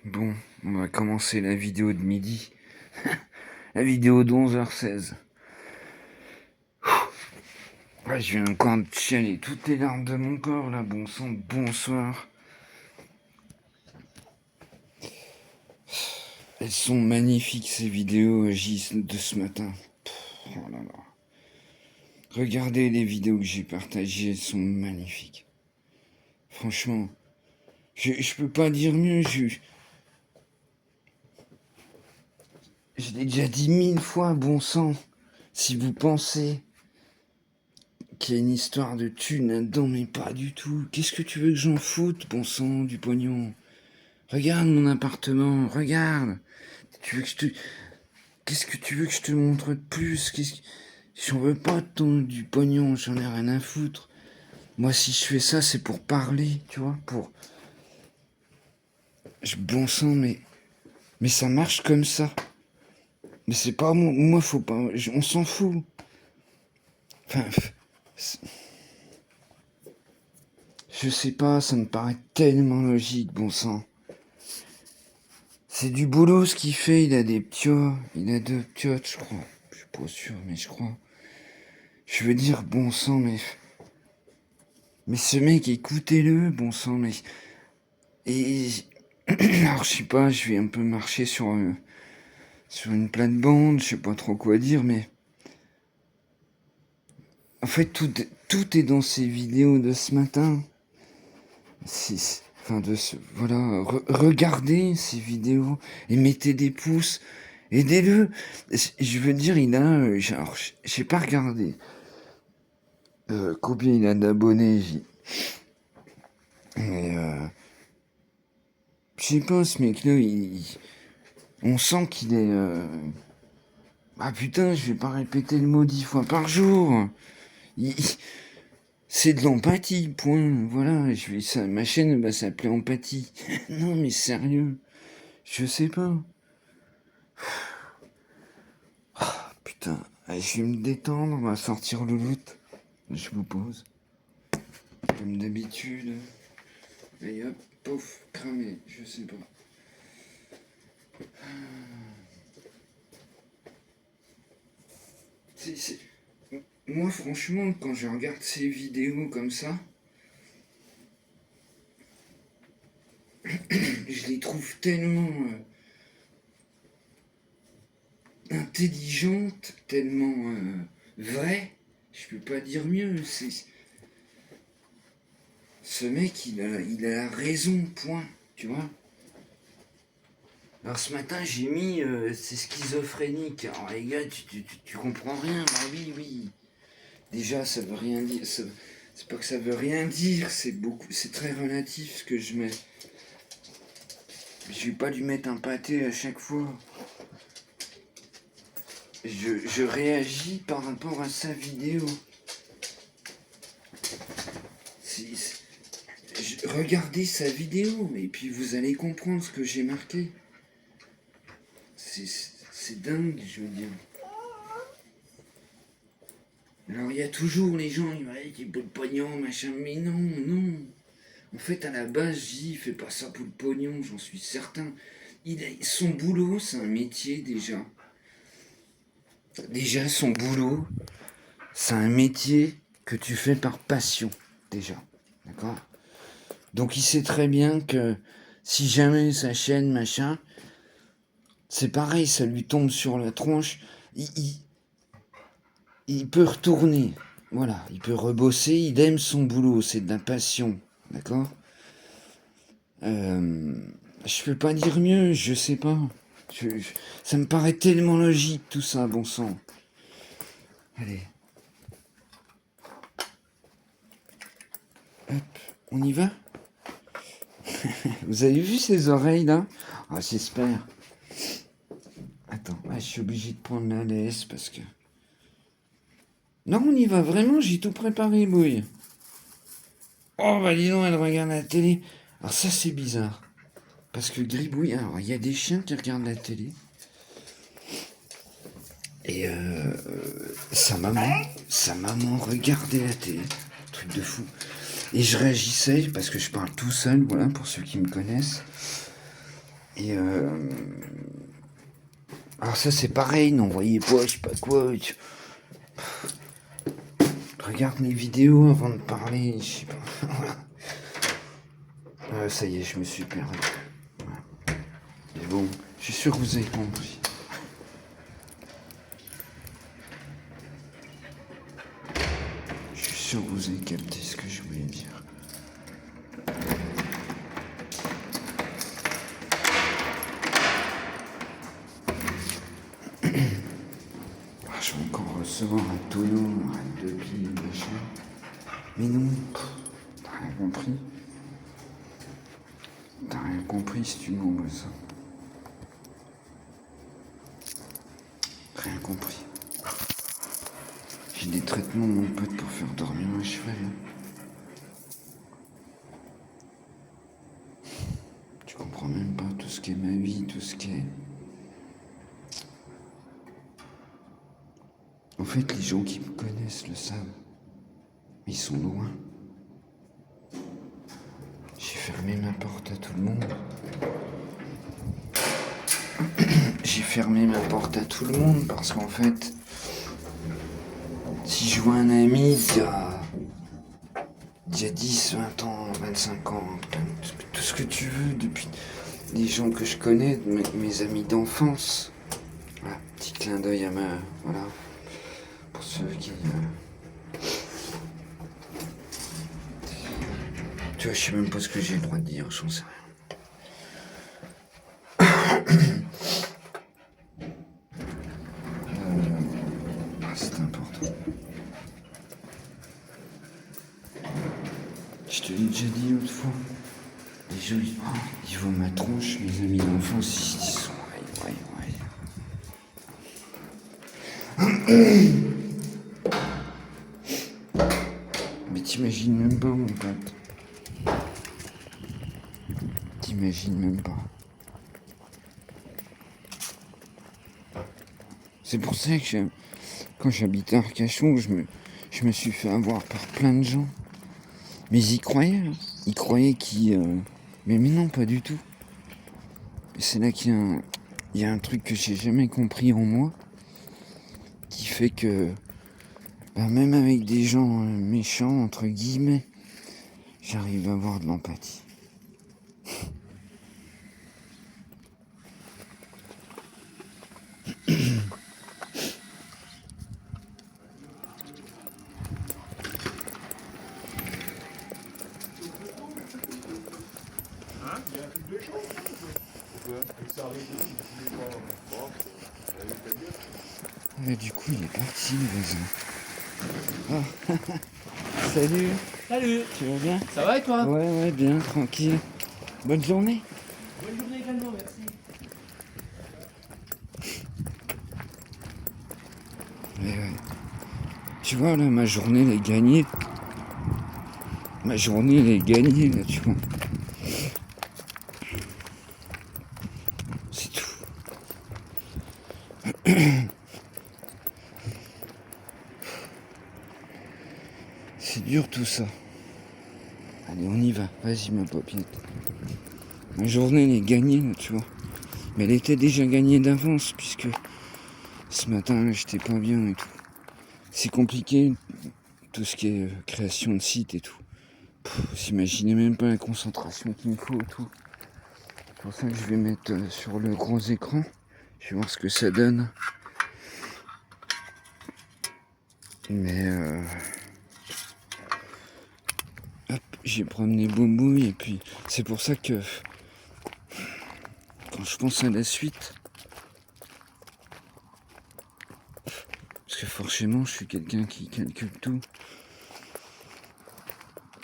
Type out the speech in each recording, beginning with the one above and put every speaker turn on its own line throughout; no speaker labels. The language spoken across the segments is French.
Bon, on va commencer la vidéo de midi. La vidéo de 11h16. Ouais, je viens encore de chialer toutes les larmes de mon corps, là. Bon sang, bonsoir. Elles sont magnifiques, ces vidéos J de ce matin. Oh là là. Regardez les vidéos que j'ai partagées, elles sont magnifiques. Franchement, je peux pas dire mieux. Je l'ai déjà dit 1000 fois, bon sang. Si vous pensez qu'il y a une histoire de thunes là-dedans, mais pas du tout. Qu'est-ce que tu veux que j'en foute, bon sang, du pognon? Regarde mon appartement, regarde. Tu veux que je te... Qu'est-ce que tu veux que je te montre de plus? J'en veux pas de du pognon, j'en ai rien à foutre. Moi, si je fais ça, c'est pour parler, tu vois, bon sang, mais ça marche comme ça. Mais c'est pas moi, faut pas... On s'en fout. Enfin... Je sais pas, ça me paraît tellement logique, bon sang. C'est du boulot ce qu'il fait, il a des ptiots, il a 2 ptiotes, je crois. Je suis pas sûr, mais je crois. Je veux dire, bon sang, mais ce mec, écoutez-le, bon sang, mais... Et... Alors, je sais pas, je vais un peu marcher sur une plate-bande, je sais pas trop quoi dire, mais... En fait, tout est dans ces vidéos de ce matin. Enfin, voilà, regardez ces vidéos et mettez des pouces. Aidez-le. Je veux dire, il a... alors, j'ai pas regardé. Combien il a d'abonnés, mais je sais pas, ce mec-là, on sent qu'il est... Ah putain, je vais pas répéter le mot 10 fois par jour. C'est de l'empathie, point. Voilà, ma chaîne va s'appeler Empathie. Non, mais sérieux, je sais pas. Ah, putain, allez, je vais me détendre, on va sortir le loot. Je vous pose. Comme d'habitude. Et hop, pouf, cramé, je sais pas. Moi, franchement, quand je regarde ces vidéos comme ça, je les trouve tellement intelligentes, tellement vraies. Je peux pas dire mieux. Ce mec, il a la raison, point. Tu vois. Alors ce matin, j'ai mis c'est schizophrénique. Alors les gars, tu comprends rien. Bah oui. Déjà, ça veut rien dire. C'est pas que ça veut rien dire. C'est très relatif ce que je mets. Je vais pas lui mettre un pâté à chaque fois. Je réagis par rapport à sa vidéo. Regardez sa vidéo et puis vous allez comprendre ce que j'ai marqué. C'est dingue, je veux dire. Alors il y a toujours les gens, ils disent pour le pognon, machin, mais non. En fait, à la base, il fait pas ça pour le pognon, j'en suis certain. Son boulot, c'est un métier déjà. Déjà, son boulot, c'est un métier que tu fais par passion, déjà. D'accord? Donc il sait très bien que si jamais sa chaîne, machin, c'est pareil, ça lui tombe sur la tronche, il peut retourner. Voilà, il peut rebosser, il aime son boulot, c'est de la passion. D'accord? Je peux pas dire mieux, je sais pas. Ça me paraît tellement logique tout ça, bon sang. Allez. Hop, on y va? Vous avez vu ces oreilles là? Ah, j'espère. Attends, je suis obligé de prendre la laisse parce que... Non, on y va vraiment, j'ai tout préparé, bouille. Oh, bah dis donc, elle regarde la télé. Alors ça, c'est bizarre. Parce que Gribouille, alors il y a des chiens qui regardent la télé. Et sa maman regardait la télé. Truc de fou. Et je réagissais, parce que je parle tout seul, voilà, pour ceux qui me connaissent. Et alors ça c'est pareil, n'envoyez pas, je sais pas quoi. Regarde mes vidéos avant de parler, je sais pas. Voilà. Ça y est, je me suis perdu. Voilà. Mais bon, je suis sûr que vous avez compris. Je suis sûr que vous avez capté ce que je voulais dire. Je vais encore recevoir un tonneau, un devis, machin. Mais non, t'as rien compris. T'as rien compris si tu m'envoies ça. Rien compris. J'ai des traitements, mon pote, pour faire dormir un cheval. Tu comprends même pas tout ce qui est ma vie, tout ce qui est... En fait, les gens qui me connaissent le savent. Mais ils sont loin. J'ai fermé ma porte à tout le monde. J'ai fermé ma porte à tout le monde parce qu'en fait, si je vois un ami il y a 10, 20 ans, 25 ans, tout ce que tu veux, depuis des gens que je connais, mes amis d'enfance. Voilà, petit clin d'œil à ma... Voilà, pour ceux qui... Tu vois, je sais même pas ce que j'ai le droit de dire, j'en sais rien. C'est important. Je te l'ai déjà dit l'autre fois. Les gens, ils voient ma tronche, mes amis d'enfance, ils sont... Mais t'imagines même pas, mon pote. T'imagines même pas. C'est pour ça que quand j'habitais à Arcachon, je me suis fait avoir par plein de gens. Mais ils y croyaient. Hein. Ils croyaient qu'ils... Mais non, pas du tout. C'est là qu'il y a un truc que j'ai jamais compris en moi. Qui fait que... même avec des gens méchants, entre guillemets, j'arrive à avoir de l'empathie. Du coup, il est parti, le voisin. Oh. Salut.
Salut.
Tu vas bien?
Ça va et toi?
Ouais, bien, tranquille. Bonne journée.
Bonne journée également, merci.
Ouais. Tu vois, là, ma journée, elle est gagnée. Ma journée, elle est gagnée, là, tu vois. C'est tout. C'est dur, tout ça. Allez, on y va. Vas-y, ma popinette. Ma journée, elle est gagnée, là, tu vois. Mais elle était déjà gagnée d'avance, puisque ce matin, là, j'étais pas bien et tout. C'est compliqué, tout ce qui est création de site et tout. Vous imaginez même pas la concentration qu'il me faut et tout. C'est pour ça que je vais mettre sur le gros écran. Je vais voir ce que ça donne. Mais hop, j'ai promené Boubouille et puis c'est pour ça que quand je pense à la suite, parce que forcément je suis quelqu'un qui calcule tout.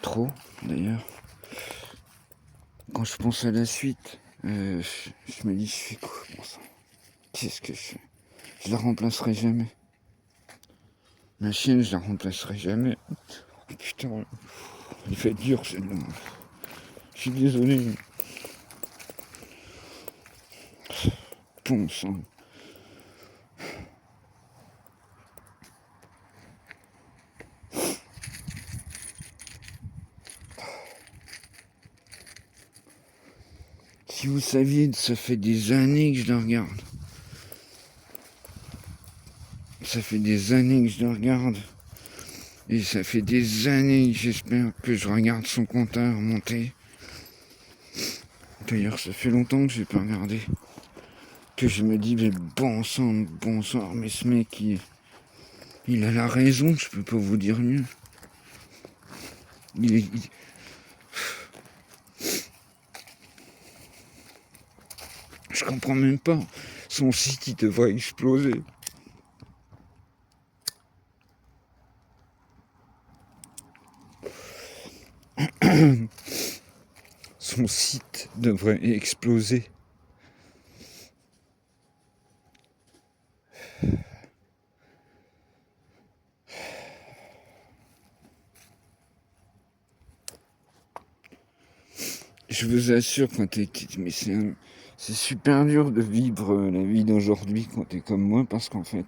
Trop d'ailleurs. Quand je pense à la suite, je me dis je fais quoi pour ça? Qu'est-ce que je fais? Je la remplacerai jamais. Ma chienne, je la remplacerai jamais. Oh, putain, il fait dur celle-là. Je suis désolé. Bon sang. Si vous saviez, ça fait des années que je le regarde. Ça fait des années que je le regarde. Et ça fait des années que j'espère que je regarde son compteur monter. D'ailleurs, ça fait longtemps que j'ai pas regardé. Que je me dis, mais bon sang, mais ce mec, il a la raison, je peux pas vous dire mieux. Il est... Je comprends même pas. Son site, il devrait exploser. Son site devrait exploser. Je vous assure, quand mais c'est super dur de vivre la vie d'aujourd'hui quand t'es comme moi, parce qu'en fait,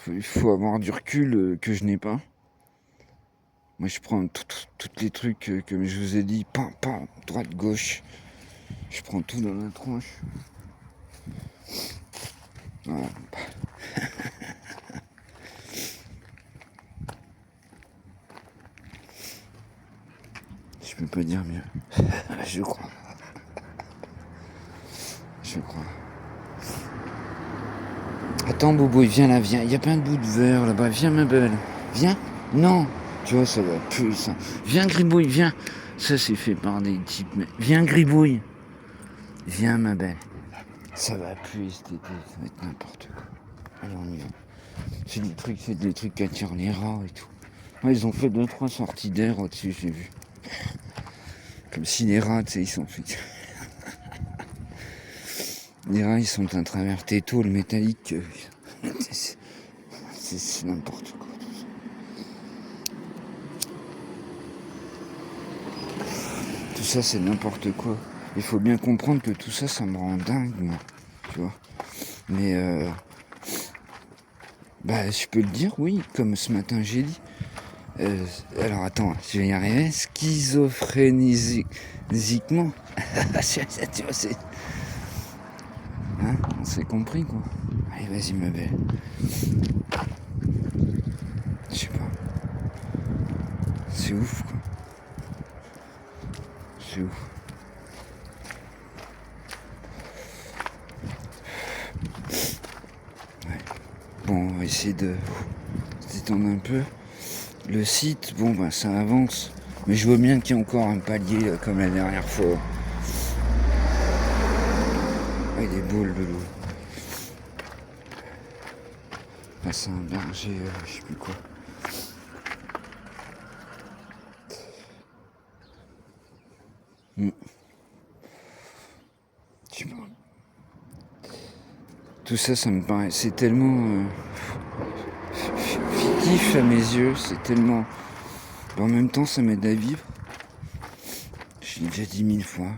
il faut avoir du recul que je n'ai pas. Moi, je prends tous les trucs que je vous ai dit, pam, droite, gauche. Je prends tout dans la tronche. Voilà. Je peux pas dire mieux. Je crois. Attends, Boubou, viens là, viens. Il y a plein de bouts de verre là-bas. Viens, ma belle. Viens. Non. Tu vois, ça va plus, ça. Viens, Gribouille, viens. Ça, c'est fait par des types. Mais... Viens, Gribouille. Viens, ma belle. Ça va plus cet été. Ça va être n'importe quoi. Allez, on y va. C'est des trucs qui attirent les rats et tout. Ouais, ils ont fait 2-3 sorties d'air au-dessus, j'ai vu. Comme si les rats, tu sais, ils sont fait... Les rats, ils sont à travers tes tôles métalliques. C'est n'importe quoi. Tout ça, c'est n'importe quoi. Il faut bien comprendre que tout ça, ça me rend dingue, moi. Tu vois. Mais, bah, je peux le dire, oui, comme ce matin j'ai dit. Alors, attends, je vais y arriver. Schizophréniquement. Tu vois, c'est... Hein, on s'est compris, quoi. Allez, vas-y, ma belle. Je sais pas. C'est ouf, quoi. C'est ouf. Ouais. Bon, on va essayer de se détendre un peu. Le site, bon, bah, ça avance. Mais je vois bien qu'il y a encore un palier, comme la dernière fois. Avec des boules de l'eau. Là, c'est un berger, je sais plus quoi. Je sais pas. Tout ça, ça me paraît... C'est tellement fictif à mes yeux. C'est tellement... En même temps, ça m'aide à vivre. Je l'ai déjà dit 1000 fois.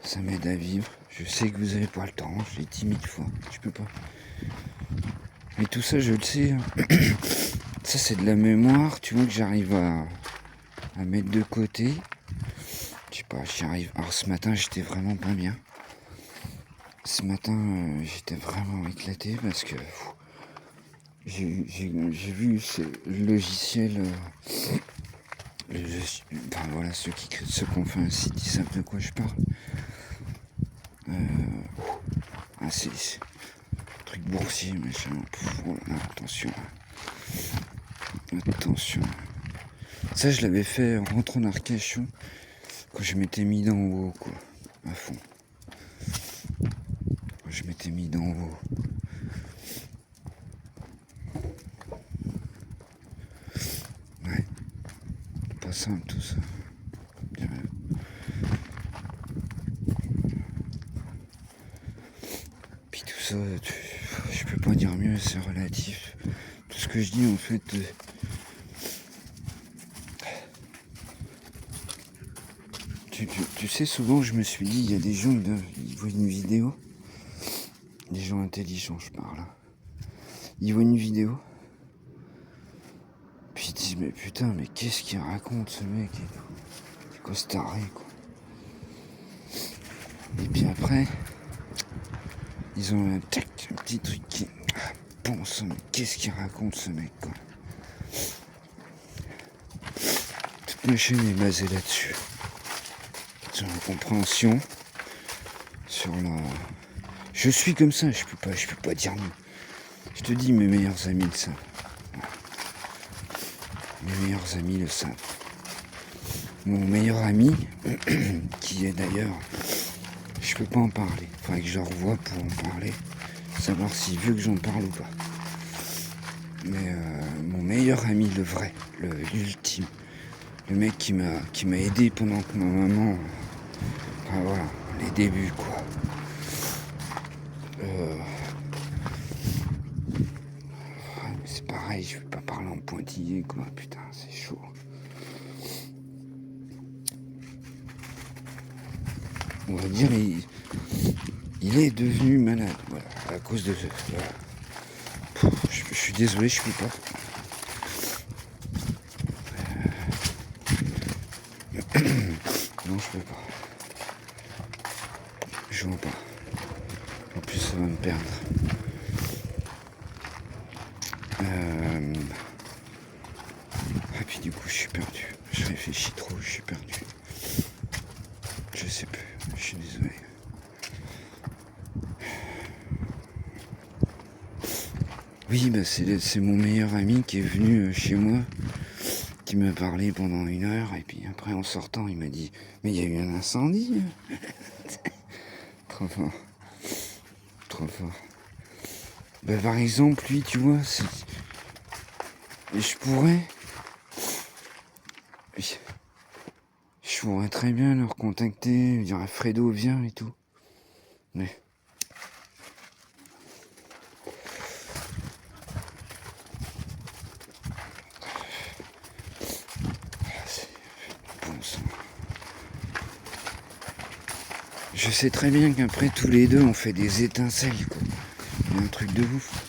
Ça m'aide à vivre. Je sais que vous avez pas le temps. Je l'ai dit 1000 fois. Je peux pas. Mais tout ça, je le sais. Ça, c'est de la mémoire. Tu vois que j'arrive à mettre de côté. Je sais pas, j'y arrive. Alors ce matin, j'étais vraiment pas bien. Ce matin, j'étais vraiment éclaté parce que j'ai vu ce logiciel. Enfin voilà, ceux qui ont fait un site, ils savent de quoi je parle. C'est truc boursier, machin. Oh là, attention. Attention. Ça, je l'avais fait en rentrant d'Arcachon quand je m'étais mis d'en haut, quoi. À fond. Je m'étais mis d'en haut. Ouais. Pas simple tout ça. Puis tout ça, je peux pas dire mieux, c'est relatif. Tout ce que je dis en fait. Tu sais, souvent je me suis dit, il y a des gens, ils voient une vidéo. Des gens intelligents, je parle. Ils voient une vidéo. Puis ils disent, dis, mais putain, mais qu'est-ce qu'il raconte ce mec et tout. C'est quoi ce taré, quoi. Et puis après, ils ont un petit truc qui... Bon sang, mais qu'est-ce qu'il raconte ce mec, quoi. Toute ma chaîne est basée là-dessus. Sur la compréhension, sur la... Je suis comme ça, je peux pas dire non. Je te dis, mes meilleurs amis le savent. Mes meilleurs amis le savent. Mon meilleur ami, qui est d'ailleurs... Je peux pas en parler. Faudrait que je le revoie pour en parler. Savoir s'il veut que j'en parle ou pas. Mais mon meilleur ami, le vrai, l'ultime. Le mec qui m'a aidé pendant que ma maman... Enfin voilà, les débuts quoi. C'est pareil, je vais pas parler en pointillé quoi, putain, c'est chaud. On va dire, il est devenu malade, voilà, à cause de... Voilà. Je suis désolé, je peux pas. Non, je peux pas. Je vois pas. En plus, ça va me perdre. Et puis du coup, je suis perdu. Je réfléchis trop, je suis perdu. Je sais plus, je suis désolé. Oui, bah c'est mon meilleur ami qui est venu chez moi, qui m'a parlé pendant 1 heure, et puis après en sortant, il m'a dit « Mais il y a eu un incendie !» Trop fort. Trop fort. Bah par exemple, lui, tu vois, je pourrais très bien le recontacter, lui dire « Fredo, viens » et tout. Mais... Je sais très bien qu'après tous les deux on fait des étincelles quoi. Il y a un truc de ouf.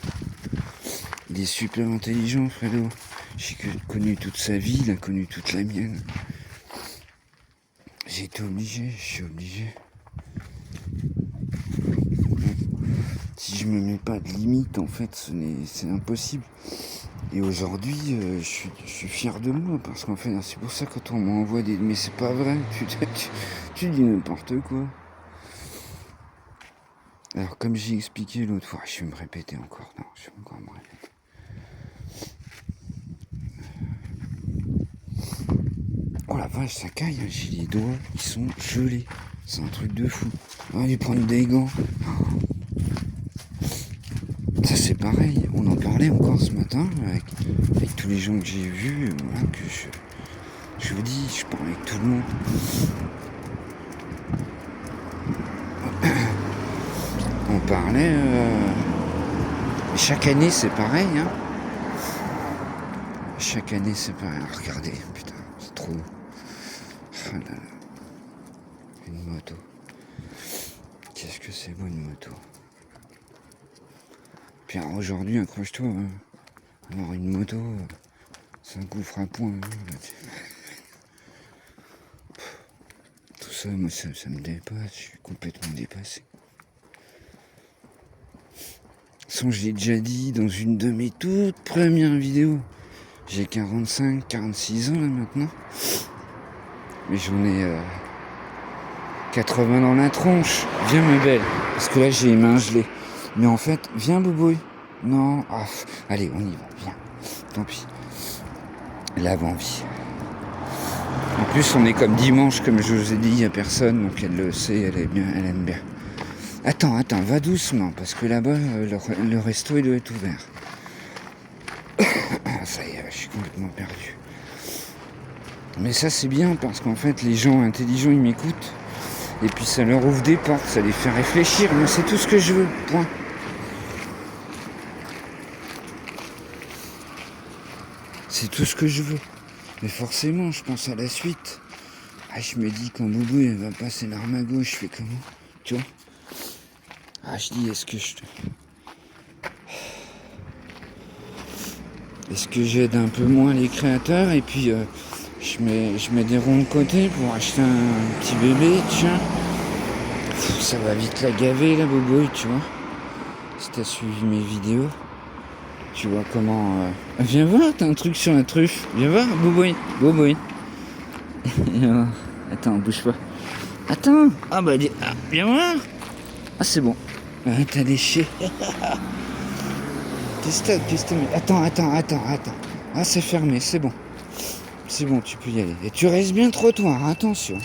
Il est super intelligent Fredo. J'ai connu toute sa vie, il a connu toute la mienne. J'ai été obligé, je suis obligé. Si je me mets pas de limite en fait c'est impossible. Et aujourd'hui je suis fier de moi parce qu'en fait c'est pour ça que quand on m'envoie des... Mais c'est pas vrai, tu dis n'importe quoi. Alors comme j'ai expliqué l'autre fois, je vais me répéter encore, non, je vais encore me répéter. Oh la vache, ça caille, hein. J'ai les doigts, ils sont gelés. C'est un truc de fou. On va aller prendre des gants. Ça c'est pareil, on en parlait encore ce matin avec tous les gens que j'ai vus, voilà, que je vous dis, je parle avec tout le monde. On parlait... Chaque année c'est pareil, hein. Chaque année c'est pareil. Regardez, putain, c'est trop... Oh là là. Une moto. Qu'est-ce que c'est beau une moto. Puis alors, aujourd'hui, accroche-toi, hein. Avoir une moto, c'est un coup frappant. Hein, tout ça, moi, ça me dépasse. Je suis complètement dépassé. Sans, je l'ai déjà dit dans une de mes toutes premières vidéos. J'ai 45, 46 ans là maintenant. Mais j'en ai 80 dans la tronche. Viens ma belle. Parce que là j'ai les mains gelées. Mais en fait, viens Boubouille. Non. Ah, allez, on y va. Viens. Tant pis. L'avant-vie. En plus, on est comme dimanche, comme je vous ai dit, il n'y a personne. Donc elle le sait, elle aime bien. Attends, va doucement. Parce que là-bas, le resto, il doit être ouvert. Ça y est, je suis complètement perdu. Mais ça, c'est bien parce qu'en fait, les gens intelligents, ils m'écoutent. Et puis ça leur ouvre des portes, ça les fait réfléchir. Moi, c'est tout ce que je veux, point. C'est tout ce que je veux. Mais forcément, je pense à la suite. Ah, je me dis, quand Boubou, elle va passer l'arme à gauche, je fais comment? Tu vois? Ah, je dis, est-ce que je... Est-ce que j'aide un peu moins les créateurs et puis je mets des ronds de côté pour acheter un petit bébé, tiens. Ça va vite la gaver la boboille, tu vois. Si t'as suivi mes vidéos, tu vois comment... Viens voir, t'as un truc sur la truffe. Viens voir, boboille, boboille. Attends, bouge pas. Attends. Ah bah, viens voir. Ah c'est bon. T'as léché. Qu'est-ce que t'as... Attends. Ah c'est fermé, c'est bon. C'est bon, tu peux y aller. Et tu restes bien trottoir, attention.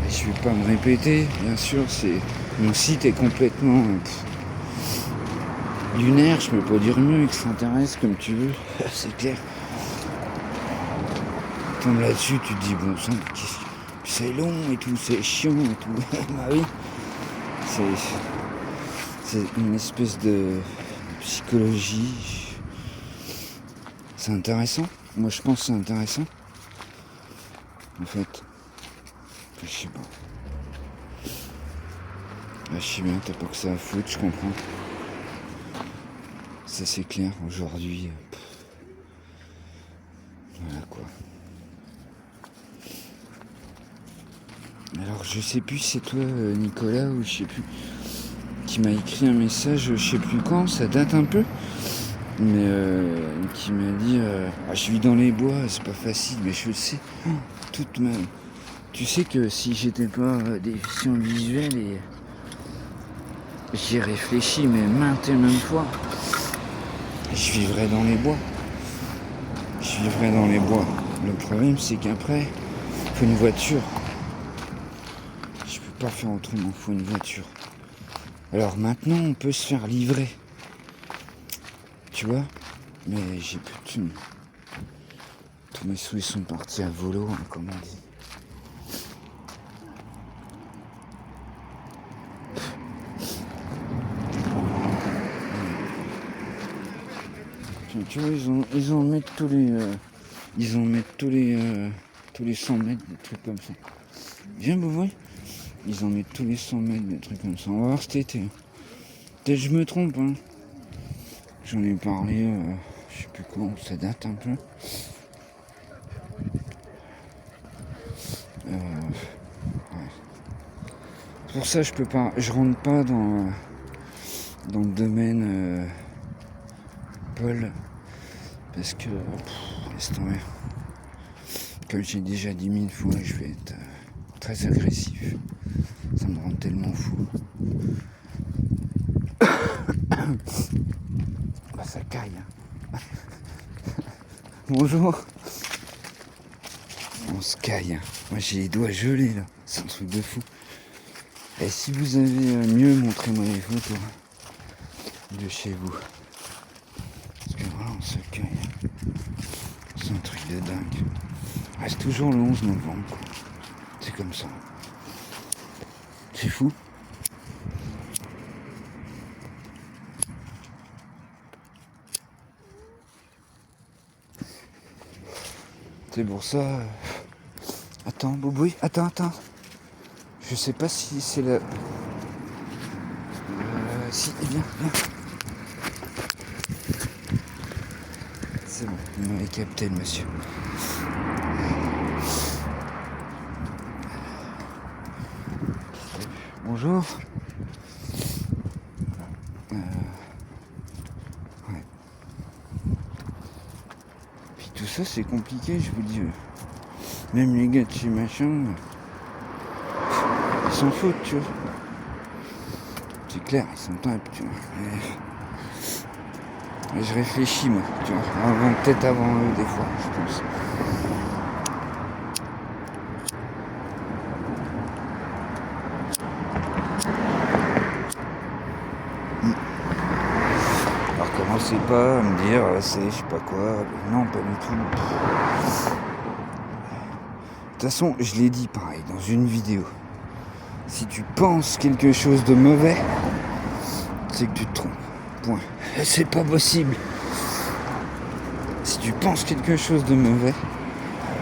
Je vais pas me répéter, bien sûr, c'est... Mon site est complètement... lunaire, je peux pas dire mieux, extraterrestre, comme tu veux. C'est clair. Tombe là-dessus, tu te dis, bon sang, c'est long et tout, c'est chiant et tout. Bah oui. C'est une espèce de psychologie. C'est intéressant. Moi, je pense que c'est intéressant. En fait. Je sais pas. Je sais bien, t'as pas que ça à foutre, je comprends. Ça, c'est clair, aujourd'hui. Voilà, quoi. Alors, je sais plus si c'est toi, Nicolas, ou je sais plus, qui m'a écrit un message, je sais plus quand, ça date un peu, mais qui m'a dit je vis dans les bois, c'est pas facile, mais je le sais. Toute ma... Tu sais que si j'étais pas déficient visuel, et j'y ai réfléchi, mais maintes et maintes fois, je vivrais dans les bois. Je vivrais dans les bois. Le problème, c'est qu'après, il faut une voiture. Je peux pas faire autrement, il faut une voiture. Alors maintenant, on peut se faire livrer. Tu vois? Mais j'ai plus de thunes. Tous mes sous, ils sont partis à volo, hein, comme on dit. Tu vois, ils en mettent tous les... ils en mettent tous les 100 mètres, des trucs comme ça. Viens, vous voyez? Ils en mettent tous les 100 mètres, des trucs comme ça. On va voir cet été. Peut-être je me trompe, hein. J'en ai parlé, je sais plus quand, ça date un peu. Ouais. Pour ça, je peux pas, je rentre pas dans le domaine Paul, parce que, laisse tomber. Comme j'ai déjà dit 1000 fois, je vais être très agressif. Ça me rend tellement fou. Bah, ça caille. Hein. Bonjour. On se caille. Moi j'ai les doigts gelés là. C'est un truc de fou. Et si vous avez mieux, montrez-moi les photos de chez vous. Parce que voilà, on se caille. C'est un truc de dingue. Ah, c'est toujours le 11 novembre. Quoi. C'est comme ça. C'est fou. C'est pour ça... Attends, Boboui, attends. Je sais pas si c'est la... Si, viens. C'est bon, il m'avait capté le monsieur. Bonjour. Ouais. Puis tout ça c'est compliqué, je vous dis. Même les gars de chez machin, ils s'en foutent, tu vois. C'est clair, ils s'en tapent, tu vois. Et je réfléchis, moi, tu vois. Peut-être avant eux, des fois, je pense. Alors commencez pas à me dire, c'est je sais pas quoi. Non, pas du tout. De toute façon, je l'ai dit pareil dans une vidéo. Si tu penses quelque chose de mauvais, c'est que tu te trompes. Point. C'est pas possible. Si tu penses quelque chose de mauvais,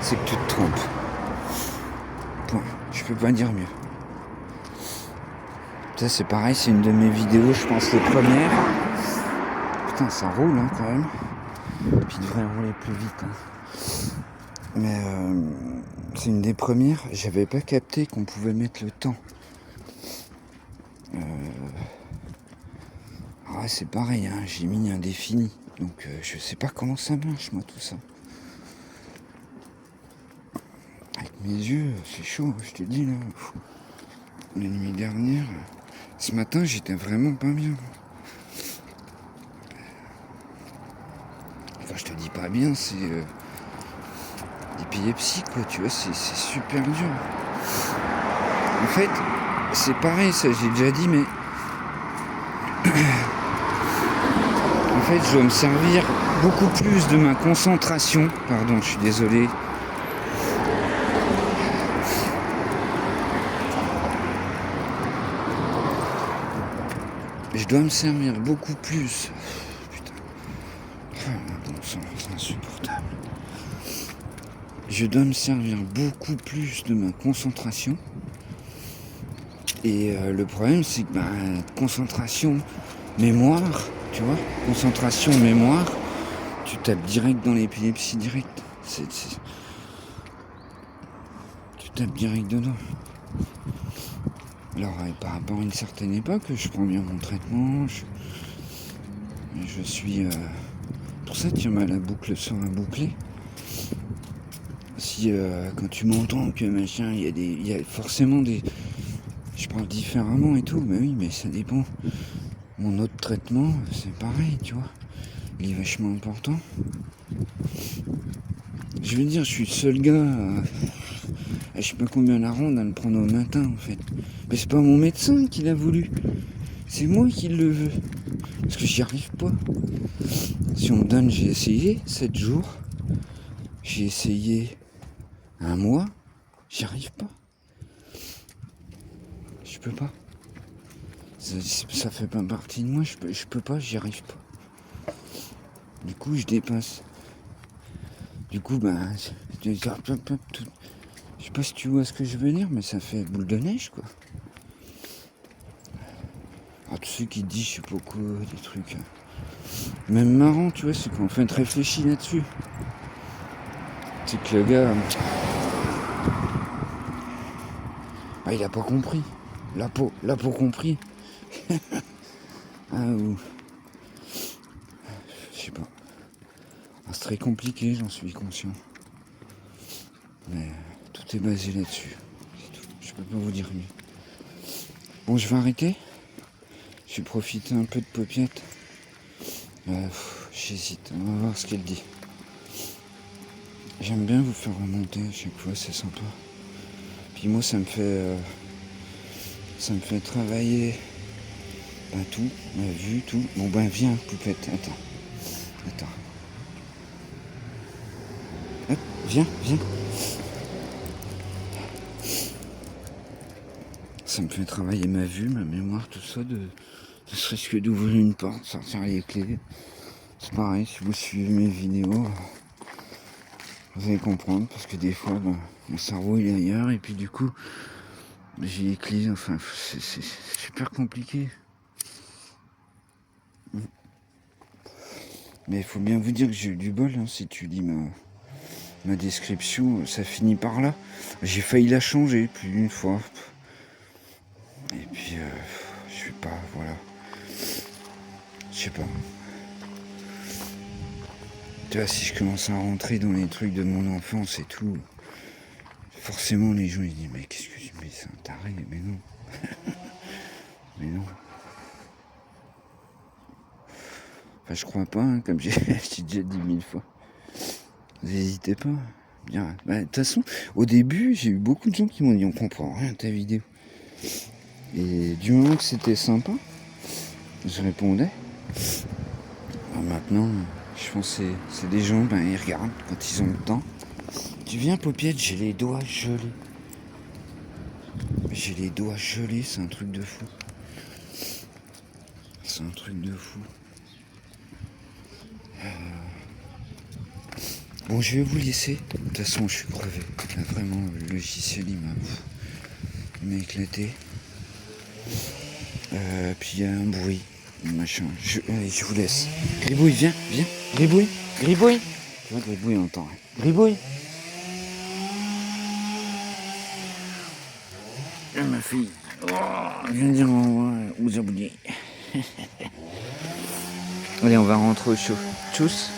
c'est que tu te trompes. Point. Je peux pas dire mieux. Ça c'est pareil, c'est une de mes vidéos, je pense les premières. Putain, ça roule hein, quand même. Puis il devrait rouler plus vite. Hein. Mais c'est une des premières. J'avais pas capté qu'on pouvait mettre le temps. Ah, c'est pareil, hein, j'ai mis indéfini. Donc je sais pas comment ça marche moi tout ça. Avec mes yeux, c'est chaud, je te dis là. La nuit dernière, ce matin j'étais vraiment pas bien. Quand je te dis pas bien, c'est l'épilepsie quoi, tu vois, c'est super dur. En fait, c'est pareil, ça j'ai déjà dit, mais en fait je dois me servir beaucoup plus de ma concentration. Pardon, je suis désolé. Je dois me servir beaucoup plus. Putain. Ah, bon sang, c'est insupportable. Je dois me servir beaucoup plus de ma concentration. Et le problème, c'est que concentration, mémoire, tu vois, concentration, mémoire, tu tapes direct dans l'épilepsie direct. Tu tapes direct dedans. Alors, par rapport à une certaine époque, je prends bien mon traitement, je suis... pour ça, tiens, la boucle sera bouclée. Si, quand tu m'entends que machin, il y a forcément des... Je parle différemment et tout, mais oui, mais ça dépend. Mon autre traitement, c'est pareil, tu vois. Il est vachement important. Je veux dire, je suis le seul gars à je sais pas combien la ronde à le prendre au matin, en fait. Mais c'est pas mon médecin qui l'a voulu. C'est moi qui le veux. Parce que j'y arrive pas. Si on me donne, j'ai essayé 7 jours. J'ai essayé un mois. J'y arrive pas. Je peux pas. Ça fait pas partie de moi. Je peux pas, j'y arrive pas. Du coup, je dépasse. Du coup, je sais pas si tu vois ce que je veux dire, mais ça fait boule de neige, quoi. Alors, tous ceux qui disent, je sais pas quoi, des trucs... Même marrant, tu vois, c'est qu'en fait réfléchis là-dessus. C'est que le gars... il a pas compris. L'a pas compris. Ou... Je sais pas. C'est très compliqué, j'en suis conscient. Mais tout est basé là-dessus. C'est tout. Je peux pas vous dire mieux. Bon, je vais arrêter. Je vais profiter un peu de Popiette. J'hésite. On va voir ce qu'elle dit. J'aime bien vous faire remonter à chaque fois, c'est sympa. Puis moi, ça me fait travailler tout, ma vue, tout. Bon viens, Poupette, attends. Hop, viens. Ça me fait travailler ma vue, ma mémoire, tout ça, ne serait-ce que d'ouvrir une porte, sortir les clés. C'est pareil, si vous suivez mes vidéos, vous allez comprendre, parce que des fois, mon cerveau il est ailleurs, et puis du coup, j'ai les clés, enfin, c'est super compliqué. Mais il faut bien vous dire que j'ai eu du bol, hein, si tu lis ma description, ça finit par là. J'ai failli la changer plus d'une fois. Et puis, je sais pas, voilà. Je sais pas. Tu vois, si je commence à rentrer dans les trucs de mon enfance et tout, forcément les gens ils disent mais qu'est-ce que tu mets, c'est un taré, mais non. Mais non. Enfin je crois pas, hein, comme j'ai déjà dit 1000 fois. Vous n'hésitez pas. Bien. De toute façon, au début, j'ai eu beaucoup de gens qui m'ont dit on comprend rien à ta vidéo. Et du moment que c'était sympa, je répondais. Alors maintenant, je pense que c'est des gens, ils regardent quand ils ont le temps. Tu viens, Popiette, j'ai les doigts gelés. C'est un truc de fou. Bon, je vais vous laisser. De toute façon, je suis crevé. Là, vraiment, le logiciel, il m'a éclaté. Puis il y a un bruit, machin. Allez, je vous laisse. Gribouille, viens. Gribouille. Tu vois, Gribouille, on entend. Gribouille. Ma fille. Oh, je viens de dire au revoir aux abonnés. Allez, on va rentrer au chaud. Tchuss.